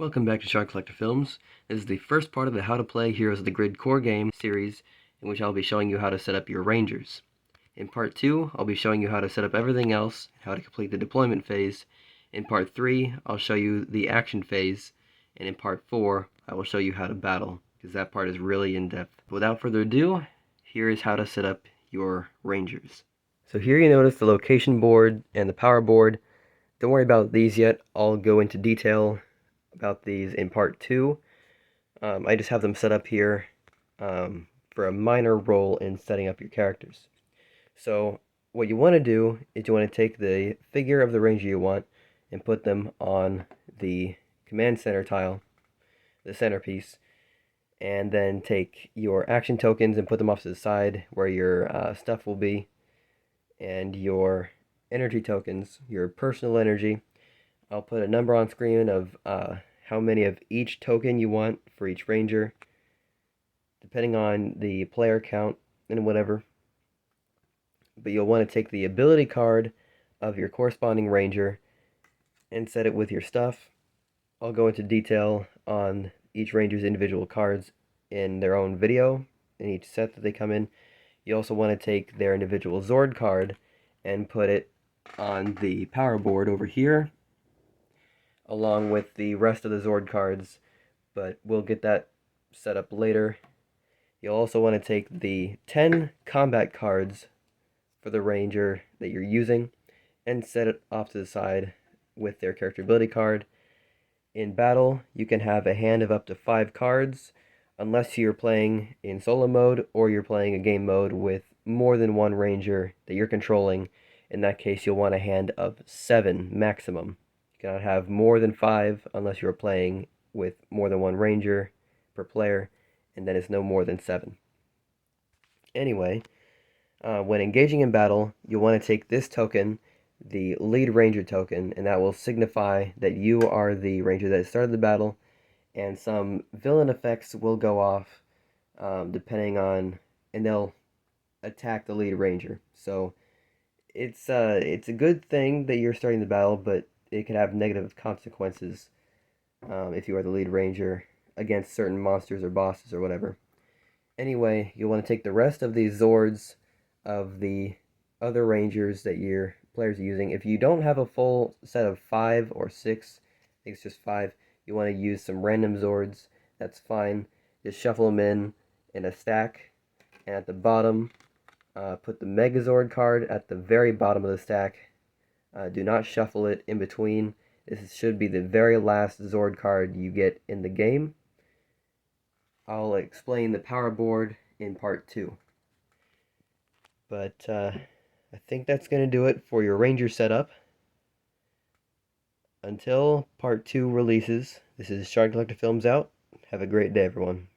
Welcome back to Shark Collector Films. This is the first part of the How to Play Heroes of the Grid core game series, in which I'll be showing you how to set up your Rangers. In part 2, I'll be showing you how to set up everything else, how to complete the deployment phase. In part 3, I'll show you the action phase, and in part 4, I will show you how to battle, because that part is really in-depth. Without further ado, here is how to set up your Rangers. So here you notice the location board and the power board. Don't worry about these yet, I'll go into detail about these in part 2. I just have them set up here for a minor role in setting up your characters. So what you want to do is you want to take the figure of the ranger you want and put them on the command center tile, the centerpiece, and then take your action tokens and put them off to the side where your stuff will be, and your energy tokens, your personal energy. I'll put a number on screen of how many of each token you want for each ranger, depending on the player count and whatever. But you'll want to take the ability card of your corresponding ranger and set it with your stuff. I'll go into detail on each ranger's individual cards in their own video, in each set that they come in. You also want to take their individual Zord card and put it on the power board over here, along with the rest of the Zord cards, but we'll get that set up later. You'll also want to take the 10 combat cards for the ranger that you're using and set it off to the side with their character ability card. In battle, you can have a hand of up to 5 cards, unless you're playing in solo mode or you're playing a game mode with more than one ranger that you're controlling. In that case, you'll want a hand of 7 maximum. You cannot have more than 5 unless you're playing with more than one ranger per player, and then it's no more than 7. Anyway, when engaging in battle, you'll want to take this token, the lead ranger token, and that will signify that you are the ranger that started the battle, and some villain effects will go off depending on, and they'll attack the lead ranger. So it's a good thing that you're starting the battle, but it can have negative consequences if you are the lead ranger against certain monsters or bosses or whatever. Anyway, you'll want to take the rest of these Zords of the other rangers that your players are using. If you don't have a full set of 5 or 6, I think it's just 5, you want to use some random Zords. That's fine. Just shuffle them in a stack, and at the bottom, put the Megazord card at the very bottom of the stack. Do not shuffle it in between. This should be the very last Zord card you get in the game. I'll explain the power board in part 2. But I think that's going to do it for your ranger setup. Until part 2 releases, this is Shark Collector Films out. Have a great day, everyone.